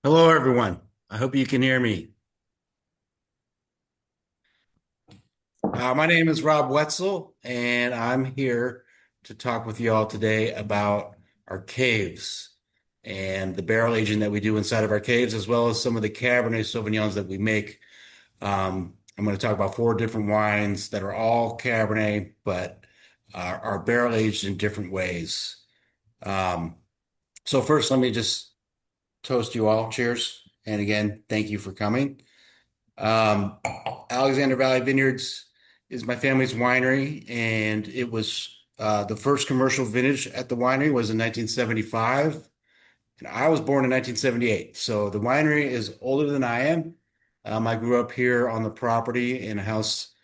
Hello, everyone. I hope you can hear me. My name is Rob Wetzel, and I'm here to talk with you all today about our caves and the barrel aging that we do inside of our caves, as well as some of the Cabernet Sauvignons that we make. I'm going to talk about four different wines that are all Cabernet, but are barrel aged in different ways. Um, so first, let me just toast you all. Cheers. And again, thank you for coming. Um, Alexander Valley Vineyards is my family's winery, and it was the first commercial vintage at the winery was in 1975, and I was born in 1978. So the winery is older than I am. I grew up here on the property in a house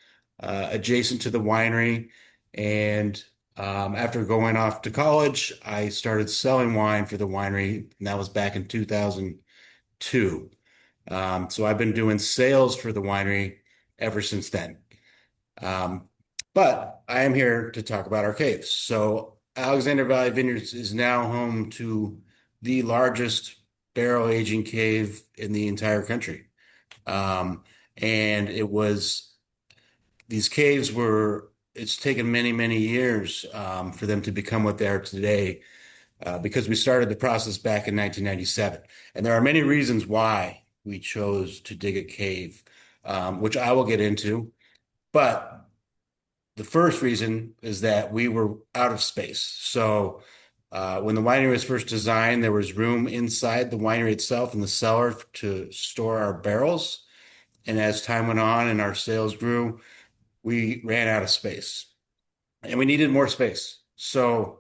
adjacent to the winery, and after going off to college, I started selling wine for the winery, and that was back in 2002. So I've been doing sales for the winery ever since then. Um, but I am here to talk about our caves. So Alexander Valley Vineyards is now home to the largest barrel aging cave in the entire country. Um, and these caves it's taken many, many years for them to become what they are today because we started the process back in 1997. And there are many reasons why we chose to dig a cave, which I will get into. But the first reason is that we were out of space. So when the winery was first designed, there was room inside the winery itself in the cellar to store our barrels. And as time went on and our sales grew, we ran out of space and we needed more space. So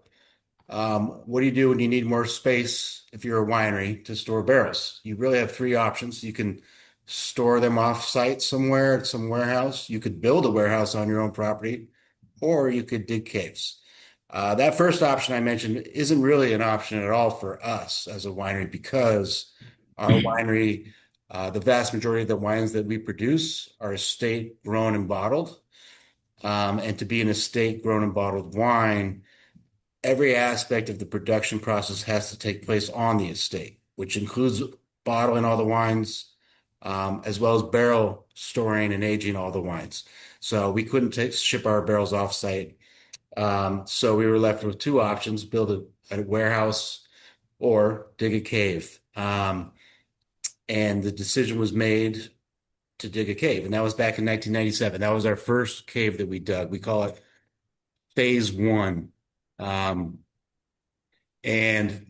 what do you do when you need more space if you're a winery to store barrels? You really have three options. You can store them off site somewhere at some warehouse. You could build a warehouse on your own property, or you could dig caves. That first option I mentioned isn't really an option at all for us as a winery because our winery, the vast majority of the wines that we produce are estate grown and bottled. And to be an estate grown and bottled wine, every aspect of the production process has to take place on the estate, which includes bottling all the wines, as well as barrel storing and aging all the wines. So we couldn't ship our barrels off site. So we were left with two options: build a warehouse or dig a cave. And the decision was made to dig a cave, and that was back in 1997. That was our first cave that we dug. We call it phase one. Um, And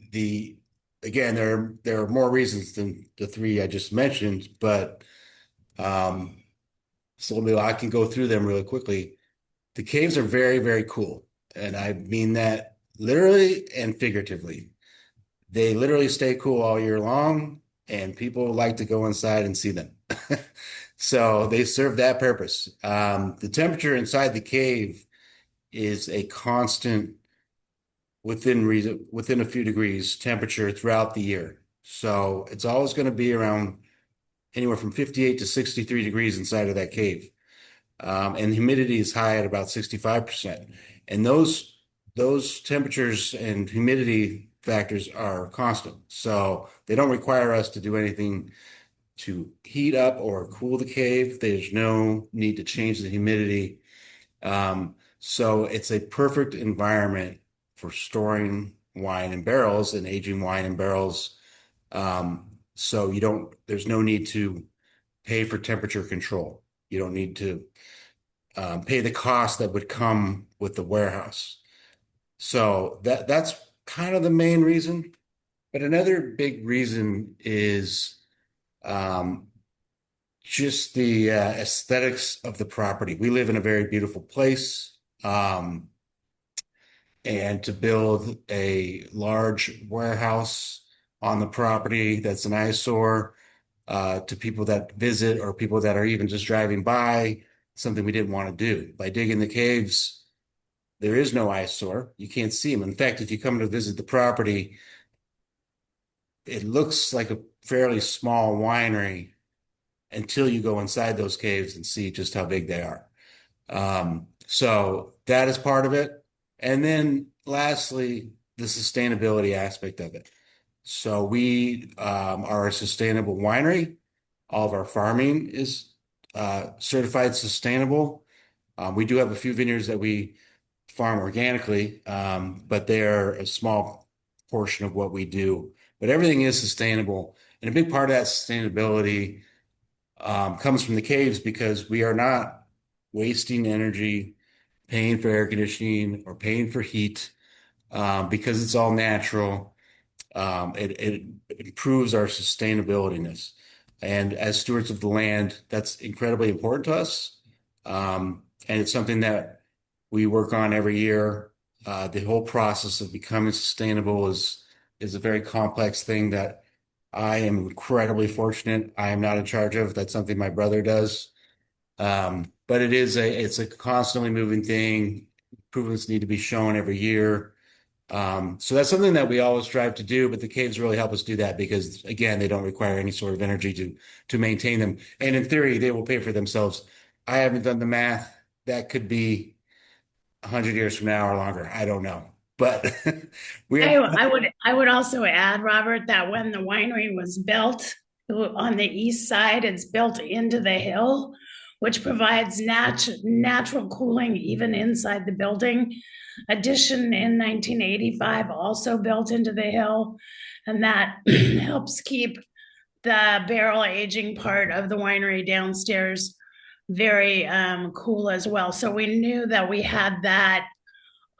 again, there are more reasons than the three I just mentioned, but um, so maybe I can go through them really quickly. The caves are very, very cool, and I mean that literally and figuratively. They literally stay cool all year long, and people like to go inside and see them. So they serve that purpose. The temperature inside the cave is a constant within reason, within a few degrees temperature throughout the year. So it's always going to be around anywhere from 58 to 63 degrees inside of that cave. And humidity is high at about 65%. And those temperatures and humidity factors are constant. So they don't require us to do anything to heat up or cool the cave. There's no need to change the humidity. So it's a perfect environment for storing wine in barrels and aging wine in barrels. So there's no need to pay for temperature control. You don't need to pay the cost that would come with the warehouse. So that's kind of the main reason. But another big reason is um, just the aesthetics of the property. We live in a very beautiful place. And to build a large warehouse on the property that's an eyesore to people that visit or people that are even just driving by, something we didn't want to do. By digging the caves, there is no eyesore. You can't see them. In fact, if you come to visit the property, it looks like a fairly small winery until you go inside those caves and see just how big they are. So that is part of it. And then lastly, the sustainability aspect of it. So we are a sustainable winery. All of our farming is certified sustainable. We do have a few vineyards that we farm organically, but they're a small portion of what we do. But everything is sustainable. And a big part of that sustainability comes from the caves because we are not wasting energy paying for air conditioning or paying for heat because it's all natural. It improves our sustainability. And as stewards of the land, that's incredibly important to us. And it's something that we work on every year. The whole process of becoming sustainable is a very complex thing that I am incredibly fortunate. I am not in charge of. That's something my brother does. But it's a constantly moving thing. Improvements need to be shown every year. So that's something that we always strive to do, but the caves really help us do that because again, they don't require any sort of energy to maintain them. And in theory, they will pay for themselves. I haven't done the math. That could be 100 years from now or longer. I don't know. But we have I would also add, Robert, that when the winery was built on the east side, it's built into the hill, which provides natural cooling even inside the building. Addition in 1985 also built into the hill, and that helps keep the barrel aging part of the winery downstairs very cool as well. So we knew that we had that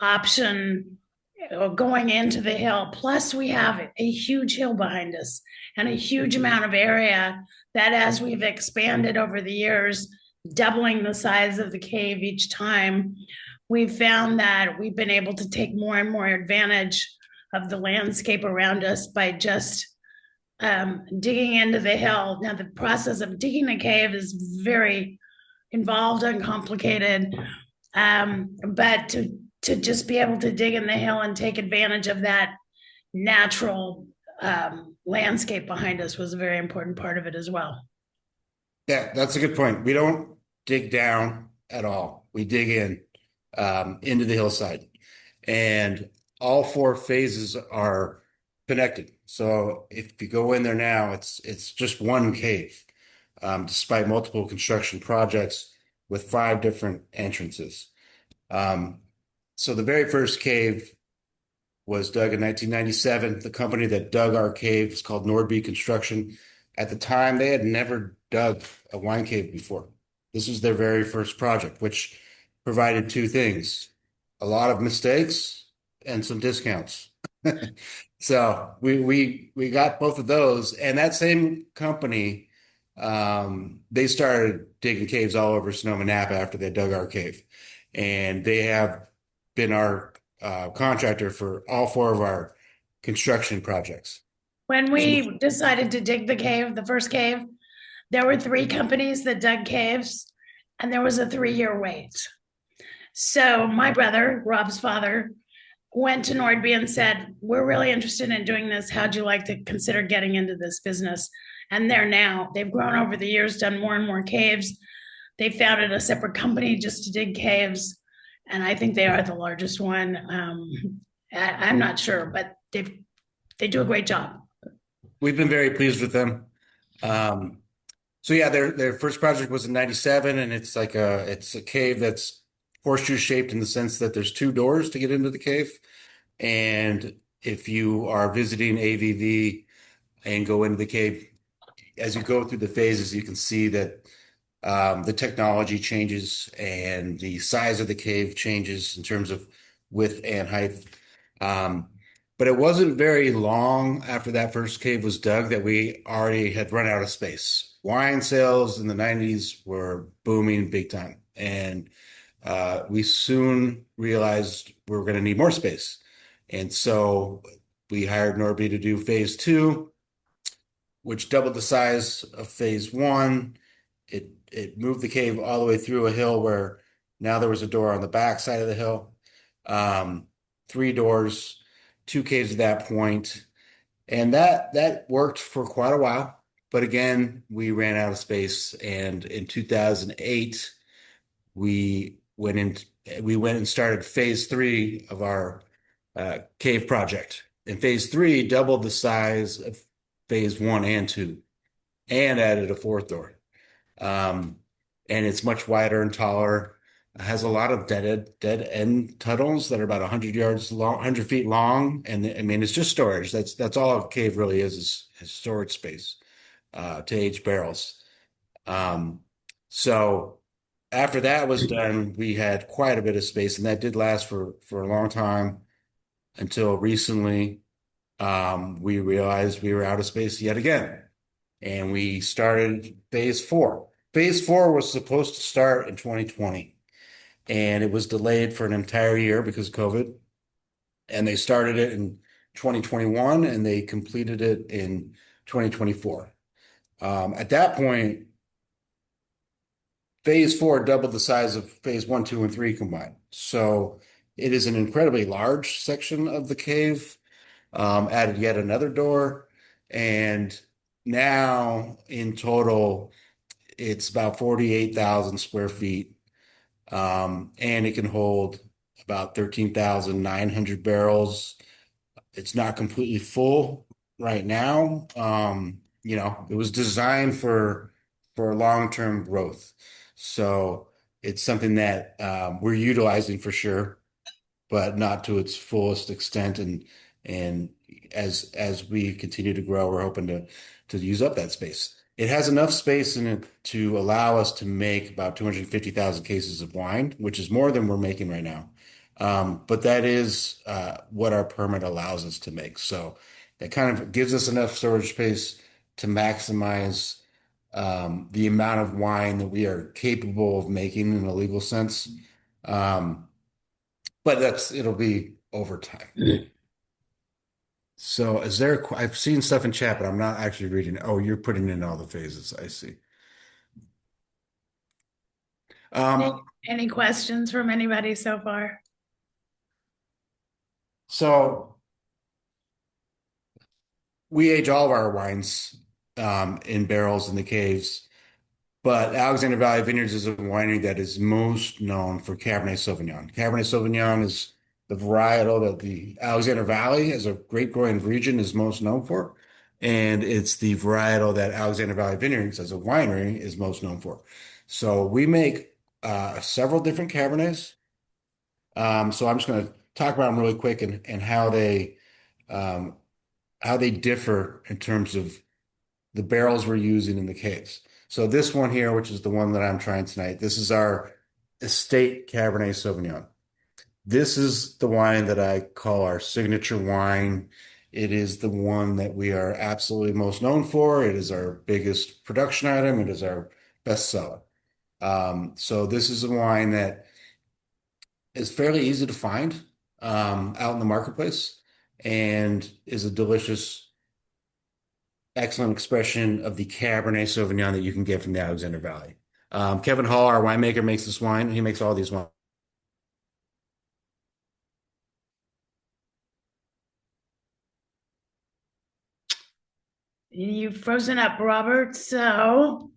option going into the hill. Plus, we have a huge hill behind us and a huge amount of area that, as we've expanded over the years, doubling the size of the cave each time, we've found that we've been able to take more and more advantage of the landscape around us by just digging into the hill. Now, the process of digging a cave is very involved and complicated, but to just be able to dig in the hill and take advantage of that natural landscape behind us was a very important part of it as well. Yeah, that's a good point. We don't dig down at all. We dig in into the hillside, and all four phases are connected. So if you go in there now, it's just one cave, despite multiple construction projects with five different entrances. Um, so the very first cave was dug in 1997. The company that dug our cave is called Nordby Construction. At the time, they had never dug a wine cave before. This was their very first project, which provided two things, a lot of mistakes and some discounts. So we got both of those. And that same company, they started digging caves all over Sonoma Napa after they dug our cave. And they have been our contractor for all four of our construction projects. When So we decided to dig the cave, the first cave, there were three companies that dug caves, and there was a 3 year wait. So my brother, Rob's father, went to Nordby and said, "We're really interested in doing this. How'd you like to consider getting into this business?" And they're now, they've grown over the years, done more and more caves. They founded a separate company just to dig caves. And I think they are the largest one. I'm not sure, but they do a great job. we've been very pleased with them. Um, so yeah, their first project was in 97, and it's a cave that's horseshoe shaped in the sense that there's two doors to get into the cave. And if you are visiting AVV and go into the cave, as you go through the phases, you can see that the technology changes and the size of the cave changes in terms of width and height. Um, but it wasn't very long after that first cave was dug that we already had run out of space. Wine sales in the 90s were booming big time. And we soon realized we were going to need more space. And so we hired Norby to do phase 2, which doubled the size of phase 1. It moved the cave all the way through a hill where now there was a door on the back side of the hill. Three doors, two caves at that point. And that worked for quite a while. But again, we ran out of space. And in 2008, we went in we went and started phase 3 of our cave project. And phase three doubled the size of phase one and two and added a fourth door. Um, and it's much wider and taller. It has a lot of dead end tunnels that are about 100 yards long, 100 feet long. And I mean, it's just storage. That's all a cave really is storage space to age barrels. Um, so after that was done, we had quite a bit of space, and that did last for a long time until recently. We realized we were out of space yet again, and we started phase four. Phase four was supposed to start in 2020, and it was delayed for an entire year because of COVID. And they started it in 2021, and they completed it in 2024. At that point, phase four doubled the size of phase one, two, and three combined. So it is an incredibly large section of the cave. Added yet another door, and now in total, it's about 48,000 square feet, and it can hold about 13,900 barrels. It's not completely full right now. It was designed for long-term growth. So it's something that we're utilizing for sure, but not to its fullest extent. And as we continue to grow, we're hoping to use up that space. It has enough space in it to allow us to make about 250,000 cases of wine, which is more than we're making right now. But that is what our permit allows us to make. So that kind of gives us enough storage space to maximize the amount of wine that we are capable of making in a legal sense. Um, but it'll be over time. So I've seen stuff in chat, but I'm not actually reading. Oh, you're putting in all the phases. I see. Any, Um, any questions from anybody so far? so we age all of our wines in barrels in the caves, but Alexander Valley Vineyards is a winery that is most known for Cabernet Sauvignon. Cabernet Sauvignon is the varietal that the Alexander Valley, as a grape growing region, is most known for. And it's the varietal that Alexander Valley Vineyards, as a winery, is most known for. So we make several different Cabernets. So I'm just going to talk about them really quick and um, how they differ in terms of the barrels we're using in the case. So this one here, which is the one that I'm trying tonight, this is our estate Cabernet Sauvignon. This is the wine that I call our signature wine. It is the one that we are absolutely most known for. It is our biggest production item. It is our best seller. So this is a wine that is fairly easy to find out in the marketplace and is a delicious, excellent expression of the Cabernet Sauvignon that you can get from the Alexander Valley. Kevin Hall, our winemaker, makes this wine. He makes all these wines. You've frozen up, Robert. So,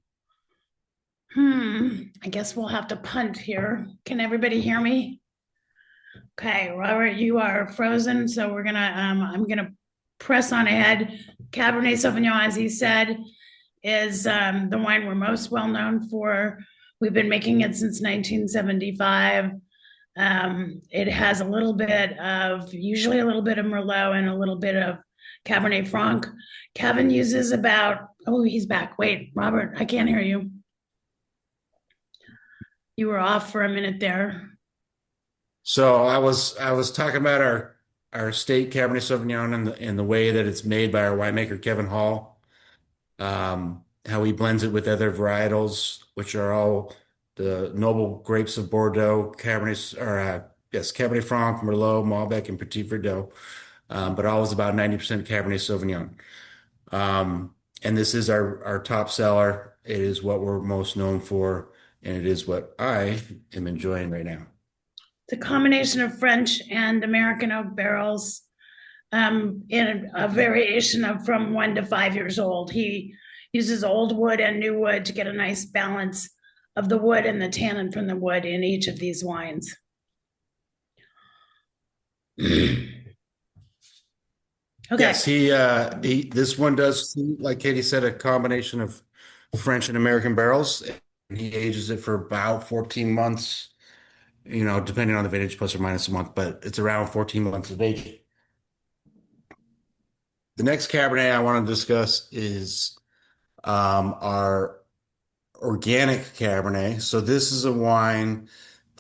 I guess we'll have to punt here. Can everybody hear me? Okay, Robert, you are frozen. So I'm gonna press on ahead. Cabernet Sauvignon, as he said, is the wine we're most well known for. We've been making it since 1975. It has usually a little bit of Merlot and a little bit of Cabernet Franc. Kevin uses he's back. Wait, Robert, I can't hear you. You were off for a minute there. So I was talking about our state Cabernet Sauvignon and the way that it's made by our winemaker Kevin Hall. How he blends it with other varietals, which are all the noble grapes of Bordeaux, Cabernet Franc, Merlot, Malbec, and Petit Verdot. But always about 90% Cabernet Sauvignon. And this is our top seller. It is what we're most known for, and it is what I am enjoying right now. It's a combination of French and American oak barrels in a variation of from 1 to 5 years old. He uses old wood and new wood to get a nice balance of the wood and the tannin from the wood in each of these wines. Okay. Yes, this one does, like Katie said, a combination of French and American barrels. And he ages it for about 14 months, depending on the vintage, plus or minus a month, but it's around 14 months of age. The next Cabernet I want to discuss is our organic Cabernet. So this is a wine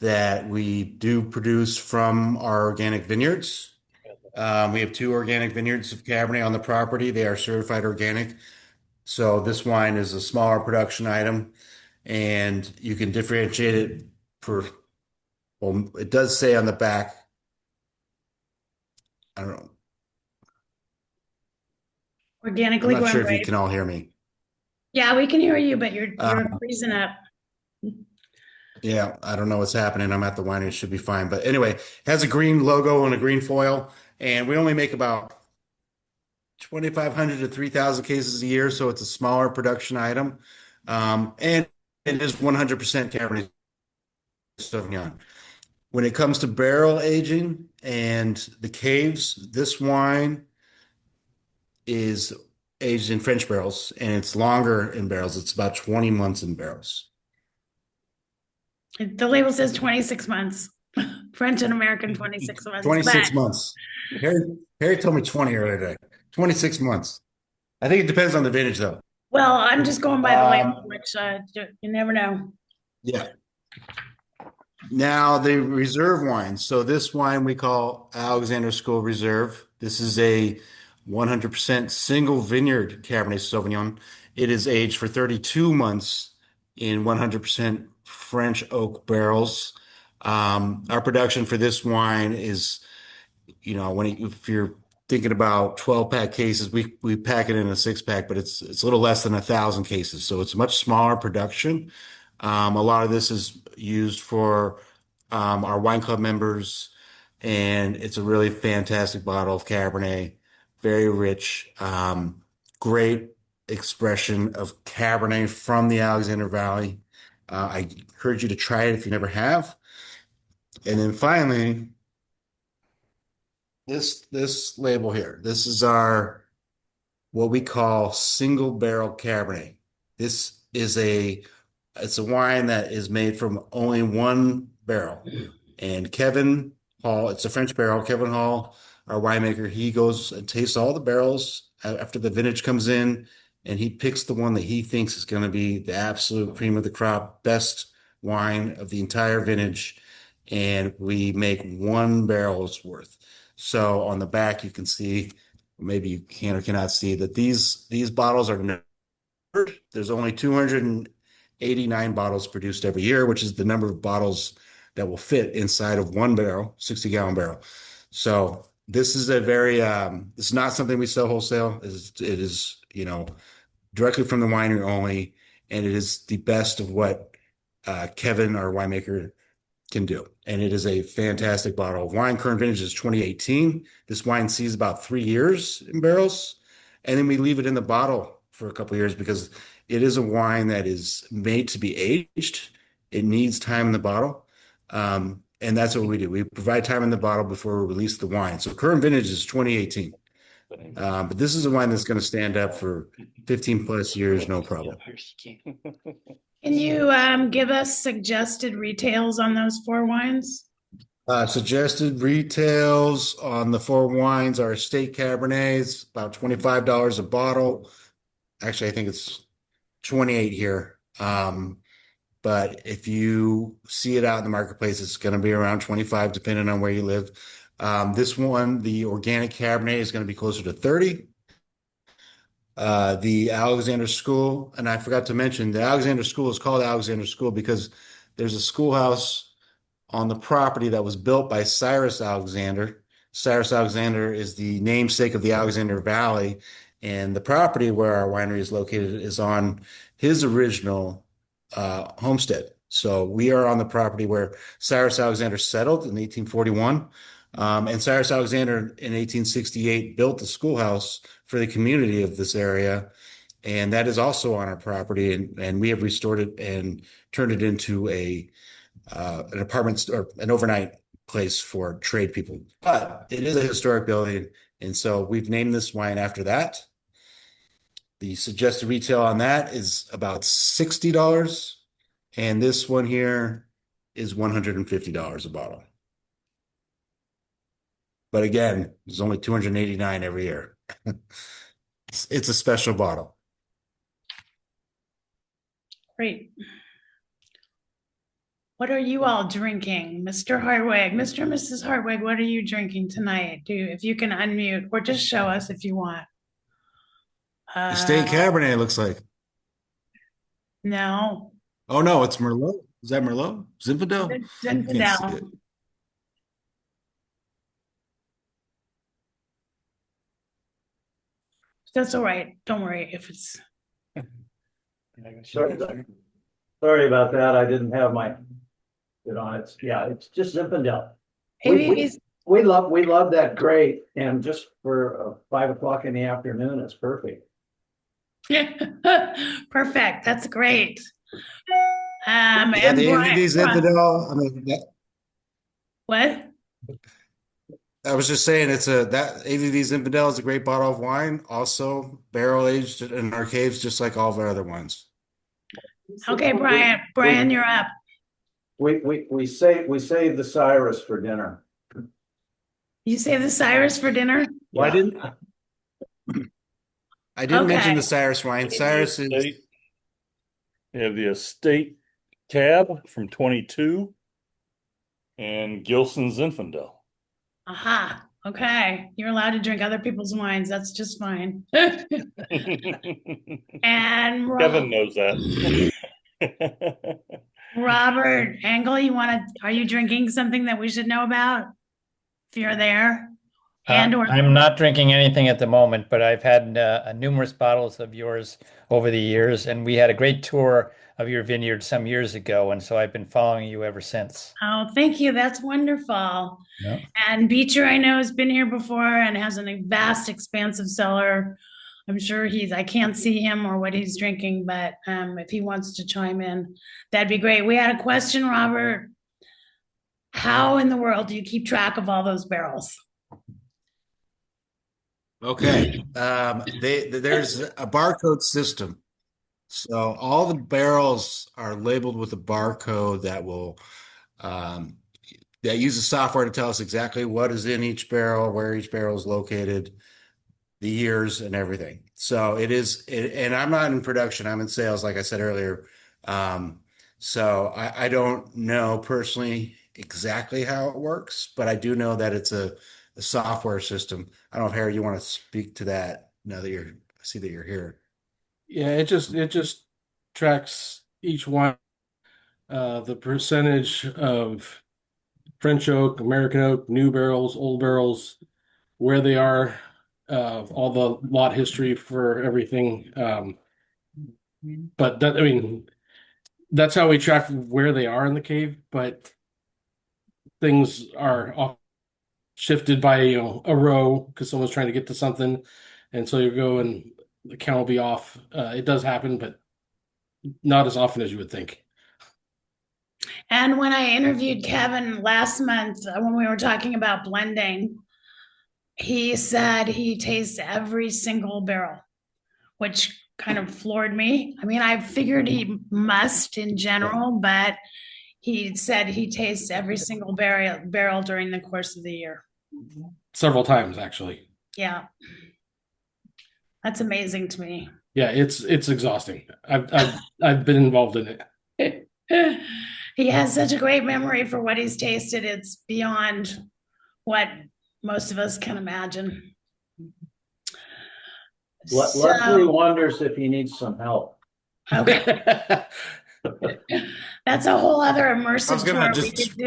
that we do produce from our organic vineyards. We have two organic vineyards of Cabernet on the property. They are certified organic. So this wine is a smaller production item, and you can differentiate it for, well, it does say on the back, I don't know, I'm Organically not grown sure if you grape. can all hear me. Yeah, we can hear you, but you're Um, freezing up. yeah, I don't know what's happening. I'm at the winery, it should be fine. But anyway, it has a green logo and a green foil, and we only make about 2,500 to 3,000 cases a year, so it's a smaller production item. And it is 100% Cabernet Sauvignon. When it comes to barrel aging and the caves, this wine is aged in French barrels and it's longer in barrels. It's about 20 months in barrels. The label says 26 months. French and American 26 months. But 26 months. Harry told me 20 earlier today. 26 months. I think it depends on the vintage though. well, I'm just going by the label, Um, which you never know. yeah. Now the reserve wine. So this wine we call Alexander School Reserve. This is a 100% single vineyard Cabernet Sauvignon. It is aged for 32 months in 100% French oak barrels. Our production for this wine is, if you're thinking about 12 pack cases, we pack it in a 6 pack, but it's a little less than 1,000 cases. So it's a much smaller production. A lot of this is used for our wine club members, and it's a really fantastic bottle of Cabernet, very rich, great expression of Cabernet from the Alexander Valley. I encourage you to try it if you never have. And then finally, this label here. This is our what we call single barrel Cabernet. This is it's a wine that is made from only one barrel. And Kevin Hall, it's a French barrel. Kevin Hall, our winemaker, he goes and tastes all the barrels after the vintage comes in, and he picks the one that he thinks is going to be the absolute cream of the crop, best wine of the entire vintage. And we make one barrel's worth. So on the back, you can see, maybe you can or cannot see that these bottles are numbered. There's only 289 bottles produced every year, which is the number of bottles that will fit inside of one barrel, 60-gallon barrel. So this is it's not something we sell wholesale. It is, directly from the winery only, and it is the best of what Kevin, our winemaker, can do. And it is a fantastic bottle of wine. Current vintage is 2018. This wine sees about 3 years in barrels. And then we leave it in the bottle for a couple of years because it is a wine that is made to be aged. It needs time in the bottle. And that's what we do. We provide time in the bottle before we release the wine. So current vintage is 2018. But this is a wine that's going to stand up for 15 plus years, no problem. Can you give us suggested retails on those four wines? Suggested retails on the four wines are estate Cabernets, about $25 a bottle. Actually, I think it's 28 here. But if you see it out in the marketplace, it's going to be around 25, depending on where you live. This one, the organic Cabernet, is going to be closer to 30. The Alexander School, and I forgot to mention, the Alexander School is called Alexander School because there's a schoolhouse on the property that was built by Cyrus Alexander. Cyrus Alexander is the namesake of the Alexander Valley, and the property where our winery is located is on his original homestead. So we are on the property where Cyrus Alexander settled in 1841. And Cyrus Alexander in 1868 built the schoolhouse for the community of this area. And that is also on our property. And we have restored it and turned it into an apartment or an overnight place for trade people. But it is a historic building, and so we've named this wine after that. The suggested retail on that is about $60, and this one here is $150 a bottle. But again, there's only 289 every year. It's a special bottle. Great. What are you all drinking? Mr. Hartwig, Mr. and Mrs. Hartwig, what are you drinking tonight? If you can unmute or just show us if you want. Estate Cabernet, it looks like. No. Oh no, it's Merlot. Is that Merlot? Zinfandel? Can't see it. Zinfandel. That's all right. Don't worry if it's. Sorry, sorry about that. I didn't have my it on it. Yeah, it's just Zinfandel. AVV's. We love that great, and just for 5 o'clock in the afternoon, it's perfect. Perfect. That's great. Yeah, And the Brian, AVV Zinfandel. I mean, what? I was just saying that AVV Zinfandel is a great bottle of wine, also barrel aged in our caves, just like all of our other wines. Okay, Brian. Brian, you're up. We save the Cyrus for dinner. You save the Cyrus for dinner? Well, I didn't mention Okay. the Cyrus wine. Cyrus is You have the Estate Cab from 22 and Gilson Zinfandel. Aha. Okay. You're allowed to drink other people's wines. That's just fine. And Kevin knows that. Robert Engel, are you drinking something that we should know about? If you're there. I'm not drinking anything at the moment, but I've had numerous bottles of yours over the years, and we had a great tour of your vineyard some years ago, and so I've been following you ever since. Oh, thank you. That's wonderful. Yeah. And Beecher, I know, has been here before and has a vast, expansive cellar. I'm sure I can't see him or what he's drinking, but if he wants to chime in, that'd be great. We had a question, Robert. How in the world do you keep track of all those barrels? okay. There's a barcode system. So all the barrels are labeled with a barcode that uses software to tell us exactly what is in each barrel, where each barrel is located, the years, and everything. So and I'm not in production, I'm in sales, like I said earlier. So I don't know personally exactly how it works, but I do know that it's a software system. I don't know if Harry, you want to speak to that now that I see that you're here. Yeah, it just tracks each one, the percentage of French oak, American oak, new barrels, old barrels, where they are, all the lot history for everything. But I mean, that's how we track where they are in the cave. But things are off shifted by a row because someone's trying to get to something, and so you go and the count will be off. It does happen, but not as often as you would think. And when I interviewed Kevin last month, when we were talking about blending, he said he tastes every single barrel, which kind of floored me. I mean, I figured he must in general, but he said he tastes every single barrel during the course of the year. Several times, actually. Yeah. That's amazing to me. Yeah, it's exhausting. I've been involved in it. He has such a great memory for what he's tasted. It's beyond what most of us can imagine. Leslie wonders if he needs some help. Okay. That's a whole other immersive tour we could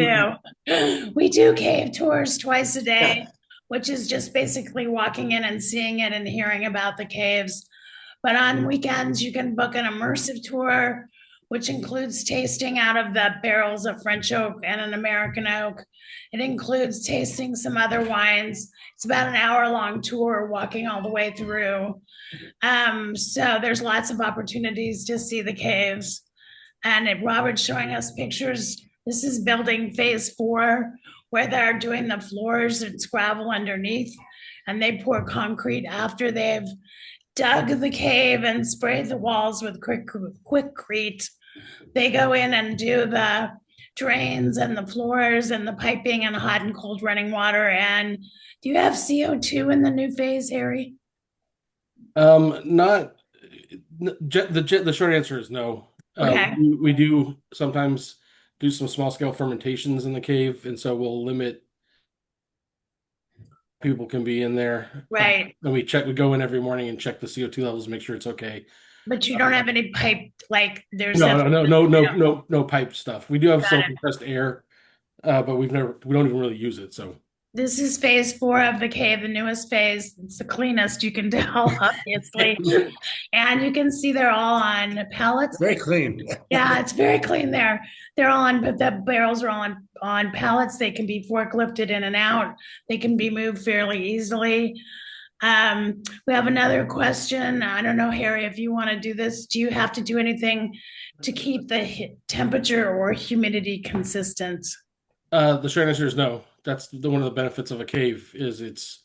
do. We do cave tours twice a day, which is just basically walking in and seeing it and hearing about the caves. But on weekends, you can book an immersive tour, which includes tasting out of the barrels of French oak and an American oak. It includes tasting some other wines. It's about an hour-long tour, walking all the way through. So there's lots of opportunities to see the caves. And Robert's showing us pictures. This is building phase 4, where they're doing the floors, it's gravel underneath, and they pour concrete after they've dug the cave and sprayed the walls with quickcrete. They go in and do the drains and the floors and the piping and hot and cold running water. And do you have CO2 in the new phase, Harry? Not the short answer is no. Okay. We do sometimes do some small scale fermentations in the cave, and so we'll limit people can be in there. Right. And we go in every morning and check the CO2 levels, make sure it's okay. But you don't have any pipe, like there's No, a, no pipe stuff. We do have Got some it. compressed air, but we don't even really use it. So This is phase 4 of the cave, the newest phase. It's the cleanest, you can tell, obviously. And you can see they're all on pallets. Very clean. Yeah, it's very clean there. They're all on, but the barrels are on pallets. They can be forklifted in and out. They can be moved fairly easily. We have another question. I don't know, Harry, if you want to do this. Do you have to do anything to keep the temperature or humidity consistent? the short answer is no. That's one of the benefits of a cave is it's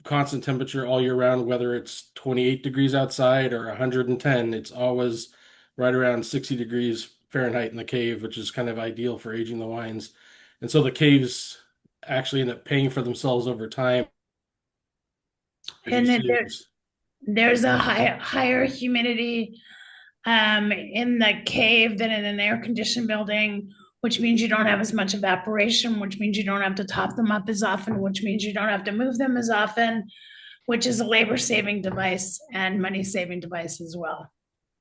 constant temperature all year round, whether it's 28 degrees outside or 110, it's always right around 60 degrees Fahrenheit in the cave, which is kind of ideal for aging the wines. And so the caves actually end up paying for themselves over time. And then there's a higher humidity in the cave than in an air conditioned building, which means you don't have as much evaporation, which means you don't have to top them up as often, which means you don't have to move them as often, which is a labor saving device and money saving device as well.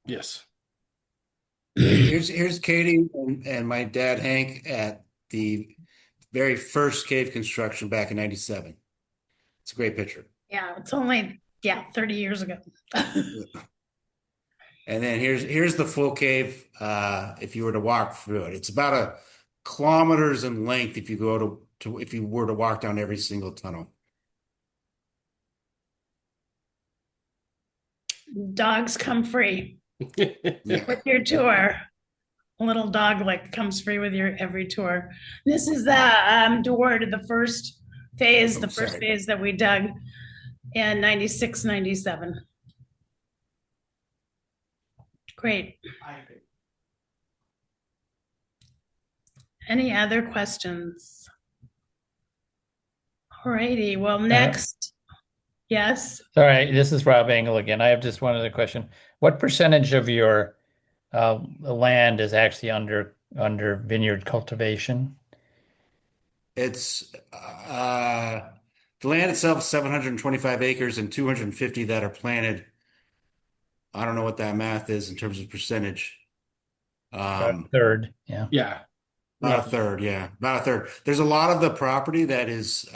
Yes. Here's Katie and my dad Hank at the very first cave construction back in '97. It's a great picture. Yeah, it's only 30 years ago. And then here's the full cave. If you were to walk through it, it's about a kilometers in length if you go to if you were to walk down every single tunnel. Dogs come free Yeah. with your tour. A little dog lick comes free with your every tour. This is the door to the first phase, the first Sorry. phase that we dug in 96, 97. Great. Any other questions? Alrighty, well, next, yes. Sorry, this is Rob Engel again. I have just one other question. What percentage of your land is actually under vineyard cultivation? It's the land itself is 725 acres and 250 that are planted. I don't know what that math is in terms of percentage. About a third, yeah. Yeah. About a third, yeah. About a third. There's a lot of the property that is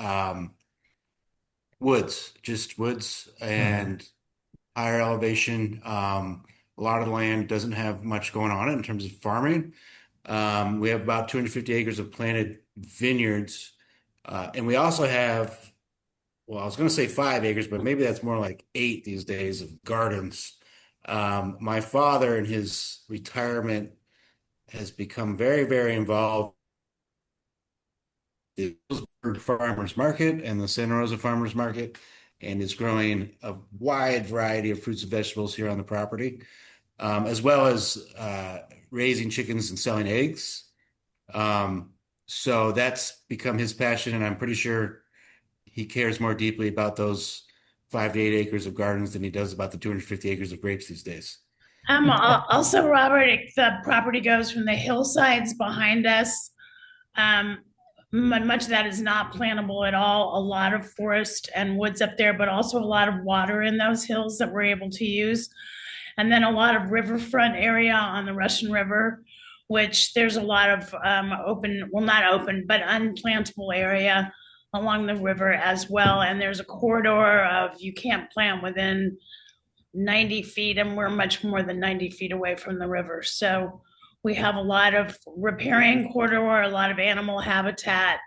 woods, just woods and higher elevation. A lot of the land doesn't have much going on it in terms of farming. We have about 250 acres of planted vineyards. And we also have, well, I was going to say 5 acres, but maybe that's more like 8 these days of gardens. My father in his retirement has become very, very involved in the Hillsburg Farmers Market and the Santa Rosa Farmers Market, and is growing a wide variety of fruits and vegetables here on the property, as well as raising chickens and selling eggs. So that's become his passion, and I'm pretty sure he cares more deeply about those 5 to 8 acres of gardens than he does about the 250 acres of grapes these days. Also, Robert, the property goes from the hillsides behind us. Much of that is not plantable at all. A lot of forest and woods up there, but also a lot of water in those hills that we're able to use. And then a lot of riverfront area on the Russian River, which there's a lot of open, well, not open, but unplantable area along the river as well. And there's a corridor of you can't plant within 90 feet, and we're much more than 90 feet away from the river. So we have a lot of riparian corridor, a lot of animal habitat,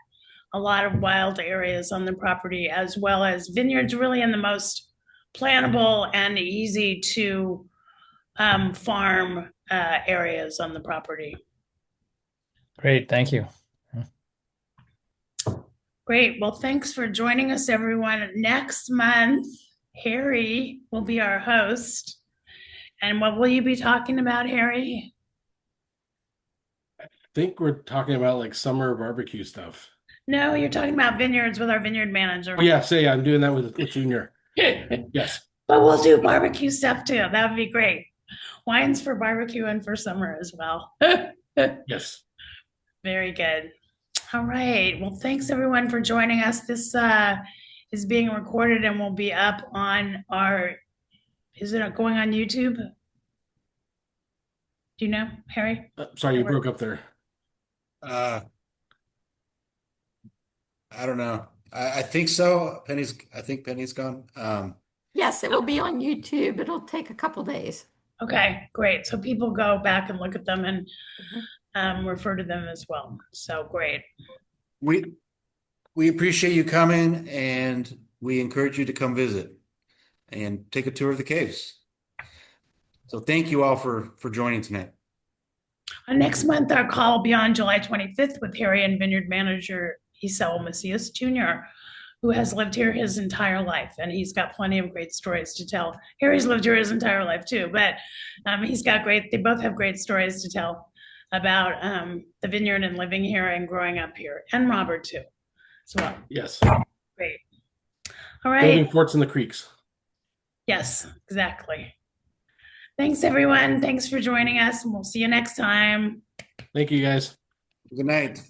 a lot of wild areas on the property, as well as vineyards really in the most plantable and easy to farm areas on the property. Great, thank you. Great. Well, thanks for joining us, everyone. Next month, Harry will be our host. And what will you be talking about, Harry? Think we're talking about like summer barbecue stuff. No, you're talking about vineyards with our vineyard manager. Oh yeah, say I'm doing that with Junior. Yes. But we'll do barbecue stuff too. That would be great. Wines for barbecue and for summer as well. Yes. Very good. All right. Well, thanks everyone for joining us. This is being recorded and will be up on our, is it going on YouTube? Do you know, Harry? Sorry, you broke up there. I don't know. I think so. I think Penny's gone. Yes, it will be on YouTube. It'll take a couple days. Okay, great. So people go back and look at them and refer to them as well. So great. We appreciate you coming, and we encourage you to come visit and take a tour of the caves. So thank you all for joining tonight. Next month, our call will be on July 25th with Harry and vineyard manager Esau Macias Jr., who has lived here his entire life, and he's got plenty of great stories to tell. Harry's lived here his entire life too, but they both have great stories to tell about the vineyard and living here and growing up here, and Robert too, as well. Yes. Great. All right. Building forts in the creeks. Yes, exactly. Thanks, everyone. Thanks for joining us, and we'll see you next time. Thank you, guys. Good night.